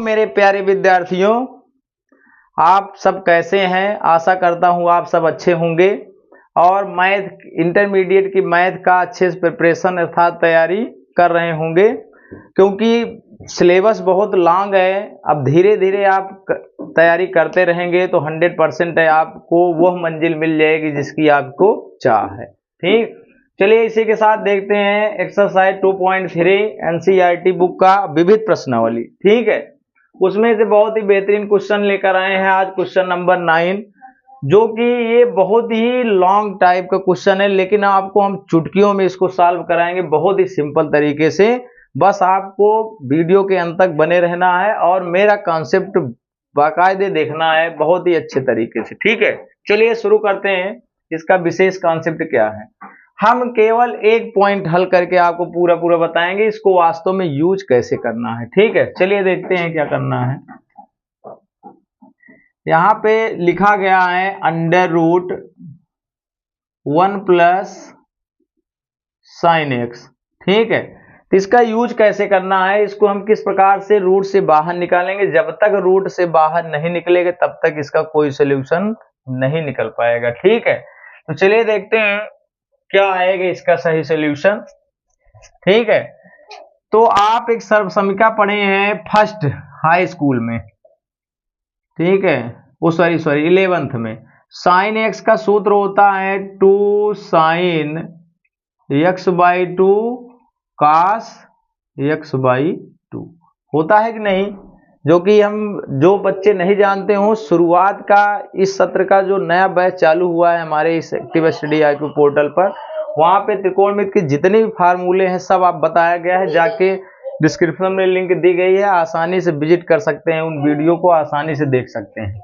मेरे प्यारे विद्यार्थियों, आप सब कैसे हैं? आशा करता हूँ आप सब अच्छे होंगे और मैथ इंटरमीडिएट की मैथ का अच्छे से प्रिपरेशन अर्थात तैयारी कर रहे होंगे, क्योंकि सिलेबस बहुत लॉन्ग है। अब धीरे धीरे आप तैयारी करते रहेंगे तो 100% है आपको वह मंजिल मिल जाएगी जिसकी आपको चाह है। ठीक, चलिए इसी के साथ देखते हैं एक्सरसाइज 2.3 एनसीईआरटी बुक का विविध प्रश्नावली। ठीक है, उसमें से बहुत ही बेहतरीन क्वेश्चन लेकर आए हैं आज, क्वेश्चन नंबर 9, जो कि ये बहुत ही लॉन्ग टाइप का क्वेश्चन है, लेकिन आपको हम चुटकियों में इसको सॉल्व कराएंगे बहुत ही सिंपल तरीके से। बस आपको वीडियो के अंत तक बने रहना है और मेरा कॉन्सेप्ट बाकायदे देखना है बहुत ही अच्छे तरीके से। ठीक है, चलिए शुरू करते हैं। इसका विशेष कॉन्सेप्ट क्या है, हम केवल एक पॉइंट हल करके आपको पूरा पूरा बताएंगे, इसको वास्तव में यूज कैसे करना है। ठीक है, चलिए देखते हैं क्या करना है। यहां पे लिखा गया है under root 1 plus sine x. ठीक है, तो इसका यूज कैसे करना है, इसको हम किस प्रकार से रूट से बाहर निकालेंगे। जब तक रूट से बाहर नहीं निकलेगा तब तक इसका कोई सोल्यूशन नहीं निकल पाएगा। ठीक है, तो चलिए देखते हैं क्या आएगा इसका सही सोल्यूशन। ठीक है, तो आप एक सर्वसमीका पढ़े हैं फर्स्ट हाई स्कूल में। ठीक है, वो सॉरी 11th में। साइन एक्स का सूत्र होता है 2 sine x by 2 cos x by 2, होता है कि नहीं? जो कि हम जो बच्चे नहीं जानते हो, शुरुआत का इस सत्र का जो नया बैच चालू हुआ है हमारे इस एक्टिव स्टडी IQ पोर्टल पर, वहां पे त्रिकोणमिति के जितने भी फार्मूले हैं सब आप बताया गया है। जाके डिस्क्रिप्शन में लिंक दी गई है, आसानी से विजिट कर सकते हैं, उन वीडियो को आसानी से देख सकते हैं।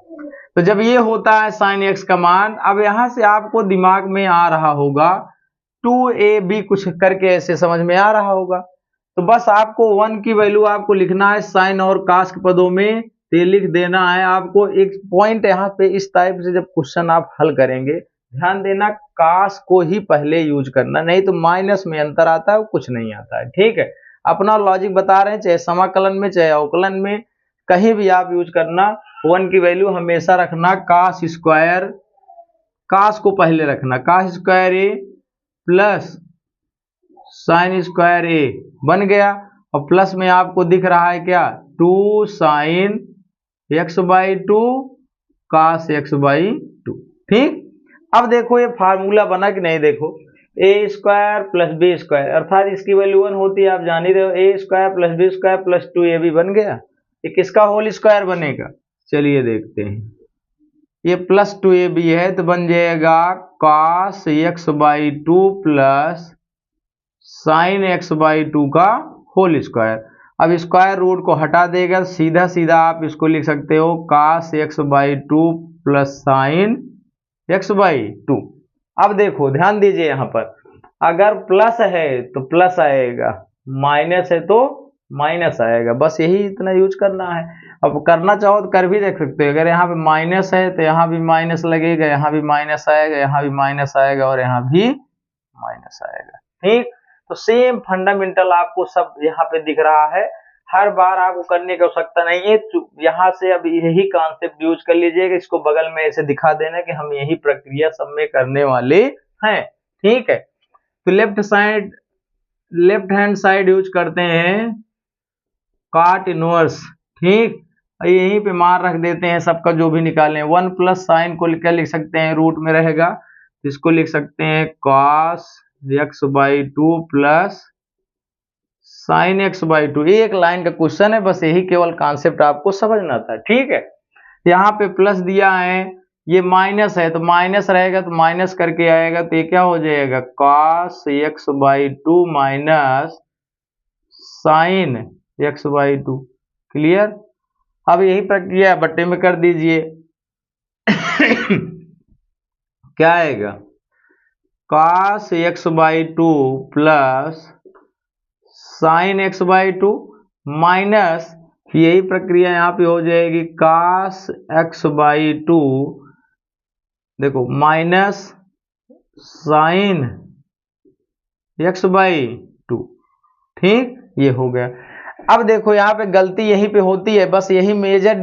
तो जब ये होता है साइन एक्स का मान, अब यहां से आपको दिमाग में आ रहा होगा 2ab कुछ करके ऐसे समझ में आ रहा होगा। तो बस आपको 1 की वैल्यू आपको लिखना है साइन और कास के पदों में, ये लिख देना है आपको। एक पॉइंट यहाँ पे इस टाइप से जब क्वेश्चन आप हल करेंगे, ध्यान देना कास को ही पहले यूज करना, नहीं तो माइनस में अंतर आता है, कुछ नहीं आता है। ठीक है, अपना लॉजिक बता रहे हैं, चाहे समाकलन में चाहे अवकलन में कहीं भी आप यूज करना। 1 की वैल्यू हमेशा रखना कास स्क्वायर, कास को पहले रखना, कास स्क्वायर ए प्लस साइन स्क्वायर ए बन गया। और प्लस में आपको दिख रहा है क्या, 2 sine x by 2 cos x by 2। ठीक, अब देखो ये फार्मूला बना कि नहीं, देखो ए स्क्वायर प्लस बी स्क्वायर, अर्थात इसकी वैल्यू 1 होती है, आप जान ही रहे हो। A square plus B square plus 2ab बन गया, ये किसका होल स्क्वायर बनेगा? चलिए देखते हैं, ये प्लस 2ab है तो बन जाएगा cos x by 2 plus sine x by 2 का होल स्क्वायर। अब स्क्वायर रूट को हटा देगा, सीधा सीधा आप इसको लिख सकते हो cos x by 2 plus sine x by 2। अब देखो ध्यान दीजिए, यहाँ पर अगर प्लस है तो प्लस आएगा, माइनस है तो माइनस आएगा, बस यही इतना यूज करना है। अब करना चाहो तो कर भी देख सकते हो, अगर यहाँ पे माइनस है तो यहाँ भी माइनस लगेगा, यहाँ भी माइनस आएगा, यहाँ भी माइनस आएगा और यहाँ भी माइनस आएगा। ठीक, तो सेम फंडामेंटल आपको सब यहाँ पे दिख रहा है, हर बार आपको करने की आवश्यकता नहीं है। यहाँ से अब यही कॉन्सेप्ट यूज कर लीजिएगा, इसको बगल में ऐसे दिखा देना कि हम यही प्रक्रिया सब में करने वाले हैं। ठीक है, तो लेफ्ट हैंड साइड यूज करते हैं काट इनवर्स। ठीक, यहीं पे मान रख देते हैं सबका जो भी निकालें। 1 प्लस साइन को क्या लिख सकते हैं, रूट में रहेगा, इसको लिख सकते हैं cos x by 2 plus sine x by 2। ये एक लाइन का क्वेश्चन है, बस यही केवल कॉन्सेप्ट आपको समझना था। ठीक है, यहाँ पे प्लस दिया है, ये माइनस है तो माइनस रहेगा तो माइनस करके आएगा, तो ये क्या हो जाएगा cos x by 2 minus sign x by 2। Clear? अब यही प्रक्रिया बट्टे में कर दीजिए। क्या आएगा cos x by 2 plus sine x by 2 minus, यही प्रक्रिया यहाँ पे हो जाएगी cos x बाई 2, देखो माइनस साइन एक्स बाई 2। ठीक, ये हो गया। अब देखो यहाँ पे गलती यहीं पे होती है, बस यही मेजर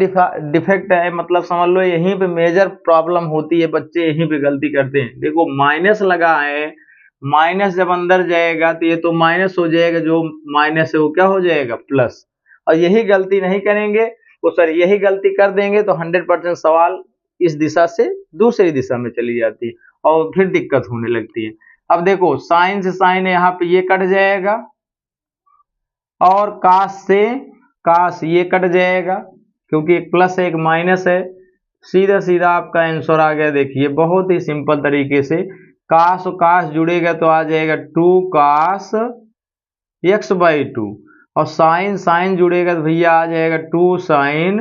डिफेक्ट है, मतलब समझ लो यहीं पे मेजर प्रॉब्लम होती है, बच्चे यहीं पे गलती करते हैं। देखो माइनस लगा है, माइनस जब अंदर जाएगा तो ये तो माइनस हो जाएगा, जो माइनस है वो क्या हो जाएगा प्लस। और यही गलती नहीं करेंगे वो सॉरी यही गलती कर देंगे तो 100% सवाल इस दिशा से दूसरी दिशा में चली जाती है और फिर दिक्कत होने लगती है। अब देखो साइन से साइन यहाँ पे ये कट जाएगा और कास से कास ये कट जाएगा, क्योंकि एक प्लस है एक माइनस है। सीधा सीधा आपका आंसर आ गया। देखिए बहुत ही सिंपल तरीके से कास और कास जुड़ेगा तो आ जाएगा 2 कास x/2 और साइन साइन जुड़ेगा तो भैया आ जाएगा 2 साइन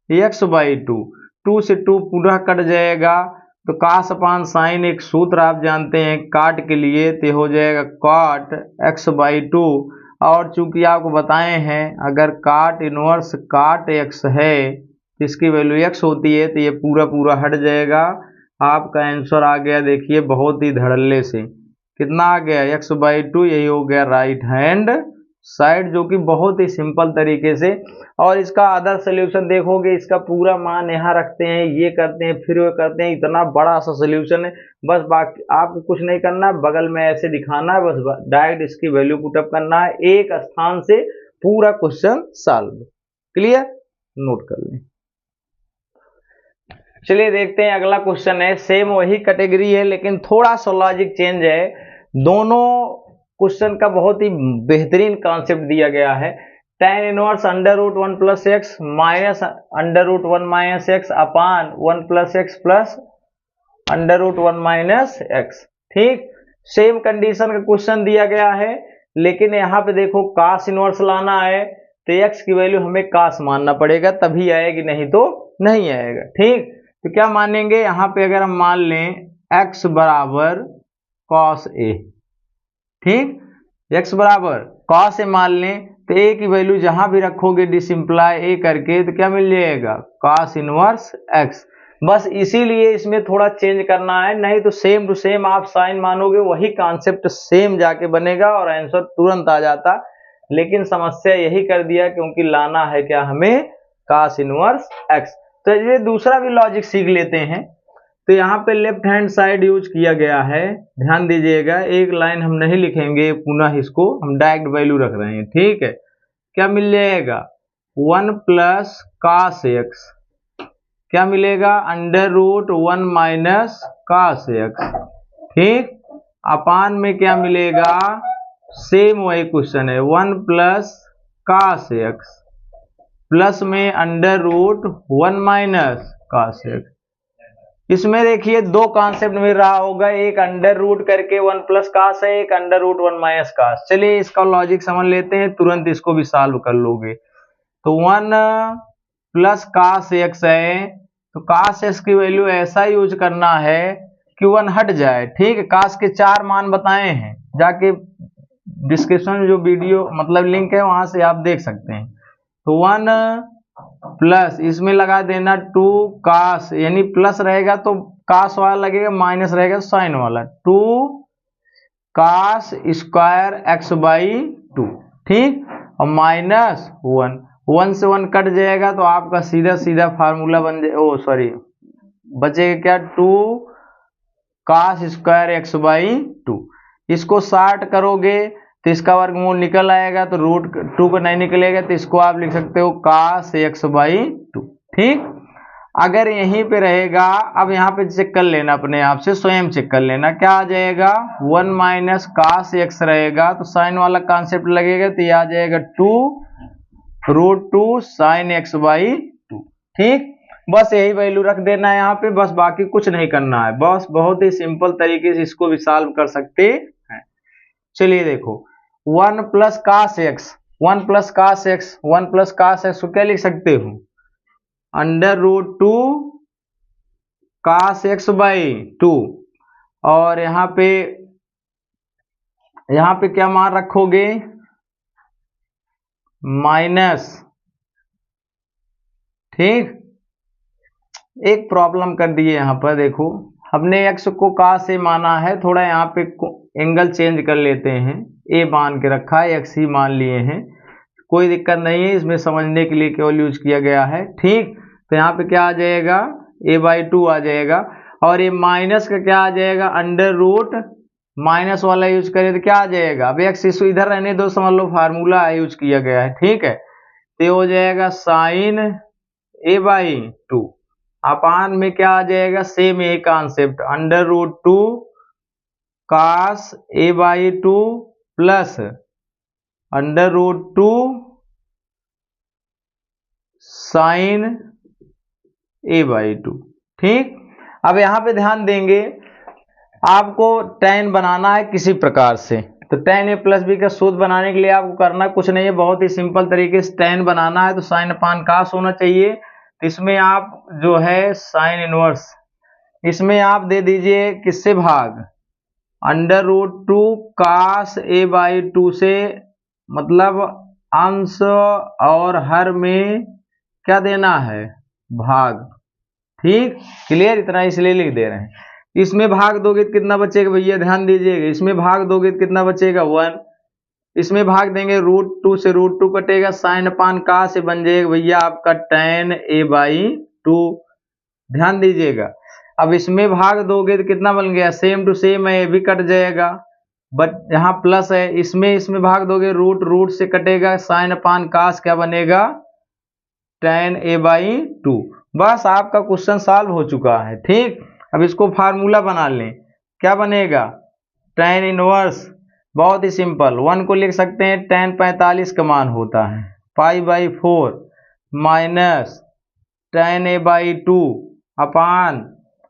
x/2। 2 से 2 पूरा कट जाएगा तो कास अपान साइन एक सूत्र आप जानते हैं काट के लिए, तो हो जाएगा कॉट x/2। और चूंकि आपको बताए हैं अगर काट इनवर्स काट x है तो इसकी वैल्यू x होती है, तो ये पूरा पूरा हट जाएगा। आपका आंसर आ गया देखिए बहुत ही धड़ल्ले से, कितना आ गया x/2, यही हो गया राइट हैंड साइड, जो कि बहुत ही सिंपल तरीके से। और इसका अदर सोल्यूशन देखोगे इसका पूरा मान यहाँ रखते हैं, ये करते हैं फिर वो करते हैं, इतना बड़ा सा सोल्यूशन है। बस बाकी आपको कुछ नहीं करना, बगल में ऐसे दिखाना है, बस डायरेक्ट इसकी वैल्यू पुटअप करना है, एक स्थान से पूरा क्वेश्चन सॉल्व। क्लियर, नोट कर लें। चलिए देखते हैं अगला क्वेश्चन है, सेम वही कैटेगरी है लेकिन थोड़ा सा लॉजिक चेंज है। दोनों क्वेश्चन का बहुत ही बेहतरीन कॉन्सेप्ट दिया गया है। tan inverse √1 + x minus √1 - x अपान 1 + x प्लस √1 - x। ठीक, सेम कंडीशन का क्वेश्चन दिया गया है, लेकिन यहाँ पे देखो कास इनवर्स लाना है तो x की वैल्यू हमें कास मानना पड़ेगा तभी आएगी, नहीं तो नहीं आएगा। ठीक, तो क्या मानेंगे यहाँ पे, अगर हम मान लें x बराबर cos a, ठीक, x बराबर cos a मान लें तो a की वैल्यू जहां भी रखोगे डिसिम्प्लाई a करके तो क्या मिल जाएगा cos इनवर्स x। बस इसीलिए इसमें थोड़ा चेंज करना है, नहीं तो सेम टू सेम आप साइन मानोगे वही कॉन्सेप्ट सेम जाके बनेगा और आंसर तुरंत आ जाता। लेकिन समस्या यही कर दिया क्योंकि लाना है क्या हमें cos इनवर्स x। तो ये दूसरा भी लॉजिक सीख लेते हैं। तो यहाँ पे लेफ्ट हैंड साइड यूज किया गया है, ध्यान दीजिएगा, एक लाइन हम नहीं लिखेंगे पुनः, इसको हम डायरेक्ट वैल्यू रख रहे हैं। ठीक है, क्या मिल जाएगा 1 + cos x, क्या मिलेगा √1 - cos x। ठीक, अपान में क्या मिलेगा, सेम वही क्वेश्चन है 1 + cos x प्लस में √1 - cos x। इसमें देखिए दो कॉन्सेप्ट मिल रहा होगा, एक अंडर रूट करके 1 + cos है, एक √1 - cos। चलिए इसका लॉजिक समझ लेते हैं, तुरंत इसको भी सॉल्व कर लोगे। तो 1 + cos x है, तो cos x की वैल्यू ऐसा यूज करना है कि 1 हट जाए। ठीक है, cos के 4 मान बताए हैं, जाके डिस्क्रिप्शन में जो वीडियो मतलब लिंक है वहां से आप देख सकते हैं। तो 1 प्लस इसमें लगा देना 2 cos, यानी प्लस रहेगा तो cos वाला लगेगा, माइनस रहेगा साइन वाला, 2 cos स्क्वायर x/2। ठीक, और माइनस 1 से 1 कट जाएगा तो आपका सीधा सीधा फार्मूला बन जाए, बचेगा क्या 2 cos स्क्वायर x/2। इसको 60 करोगे तो इसका वर्गमूल निकल आएगा, तो √2 को नहीं निकलेगा तो इसको आप लिख सकते हो cos x/2। ठीक, अगर यहीं पे रहेगा, अब यहाँ पे चेक कर लेना, अपने आप से स्वयं चेक कर लेना, क्या आ जाएगा 1 - cos x रहेगा तो साइन वाला कॉन्सेप्ट लगेगा तो ये आ जाएगा 2 √2 sin x/2। ठीक, बस यही वैल्यू रख देना है यहाँ पे, बस बाकी कुछ नहीं करना है, बस बहुत ही सिंपल तरीके से इसको भी सॉल्व कर सकते हैं। चलिए देखो 1 + cos x, 1 + cos x, 1 + cos x को क्या लिख सकते हो √2 cos x/2, और यहाँ पे क्या मान रखोगे माइनस। ठीक, एक प्रॉब्लम कर दिए यहाँ पर, देखो हमने x को cos से माना है, थोड़ा यहाँ पे एंगल चेंज कर लेते हैं, a मान के रखा है x ही मान लिए हैं, कोई दिक्कत नहीं है, इसमें समझने के लिए केवल यूज किया गया है। ठीक, तो यहाँ पे क्या आ जाएगा, a/2 आ जाएगा, और ये माइनस का क्या आ जाएगा, अंडर रूट माइनस वाला यूज करें तो क्या आ जाएगा, अब एक्स इसको इधर रहने दो, समझ लो फार्मूला यूज किया गया है। ठीक है, तो ये हो जाएगा साइन a/2 अपान में क्या आ जाएगा, सेम यही concept, under root 2 cos a/2 plus under root 2 sine a/2। ठीक, अब यहां पे ध्यान देंगे, आपको tan बनाना है किसी प्रकार से, तो tan a प्लस बी का सूत्र बनाने के लिए आपको करना कुछ नहीं है, बहुत ही सिंपल तरीके से tan बनाना है, तो साइन अपान cos होना चाहिए। तो इसमें आप जो है साइन इनवर्स, इसमें आप दे दीजिए किससे भाग, अंडर रूट 2 cos a/2 से, मतलब अंश और हर में क्या देना है, भाग। ठीक, क्लियर, इतना इसलिए लिख दे रहे हैं। इसमें भाग दोगे तो कितना बचेगा भैया, ध्यान दीजिएगा, इसमें भाग दोगे तो कितना बचेगा 1, इसमें भाग देंगे रूट 2 से रूट 2 कटेगा, साइन अपान का से बन जाएगा भैया आपका tan a/2। ध्यान दीजिएगा, अब इसमें भाग दोगे तो कितना बन गया, सेम टू सेम है, ये भी कट जाएगा, बट यहाँ प्लस है, इसमें भाग दोगे रूट से कटेगा, साइन अपान कास क्या बनेगा, tan a/2। बस आपका क्वेश्चन सॉल्व हो चुका है। ठीक, अब इसको फार्मूला बना लें, क्या बनेगा, tan इनवर्स, बहुत ही सिंपल, 1 को लिख सकते हैं tan 45 का मान होता है, π/4 माइनस tan a/2 अपान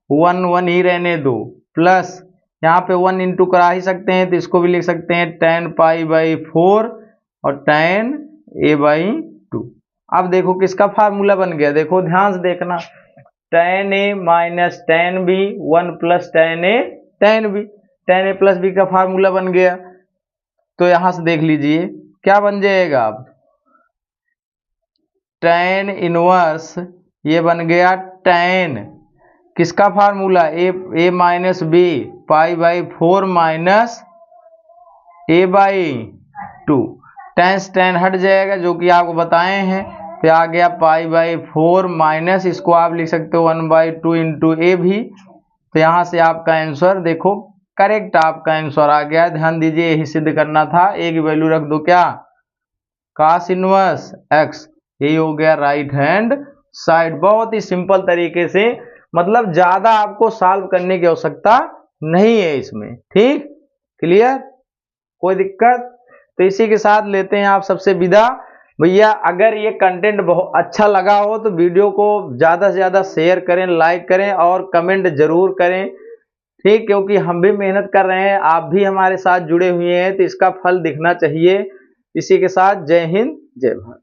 1 ही रहने दो, प्लस यहाँ पे 1 इंटू करा ही सकते हैं, तो इसको भी लिख सकते हैं tan π/4 और tan a/2। अब देखो किसका फार्मूला बन गया, देखो ध्यान से देखना, tan a minus tan b 1 plus tan a tan b, tan a plus b का फार्मूला बन गया। तो यहां से देख लीजिए क्या बन जाएगा, अब tan इनवर्स ये बन गया tan किसका formula, a minus b π/4 minus a/2, tan हट जाएगा जो कि आपको बताए हैं, तो आ गया π/4 माइनस, इसको आप लिख सकते हो 1/2 इंटू ए भी। तो यहां से आपका आंसर देखो करेक्ट, आपका आंसर आ गया। ध्यान दीजिए, यही सिद्ध करना था, ए की वैल्यू रख दो क्या, cos इनवर्स x, यही हो गया राइट हैंड साइड। बहुत ही सिंपल तरीके से, मतलब ज्यादा आपको सॉल्व करने की आवश्यकता नहीं है इसमें। ठीक, क्लियर, कोई दिक्कत, तो इसी के साथ लेते हैं आप सबसे विदा। भैया अगर ये कंटेंट बहुत अच्छा लगा हो तो वीडियो को ज्यादा से ज्यादा शेयर करें, लाइक करें और कमेंट जरूर करें। ठीक, क्योंकि हम भी मेहनत कर रहे हैं, आप भी हमारे साथ जुड़े हुए हैं, तो इसका फल दिखना चाहिए। इसी के साथ जय हिंद जय भारत।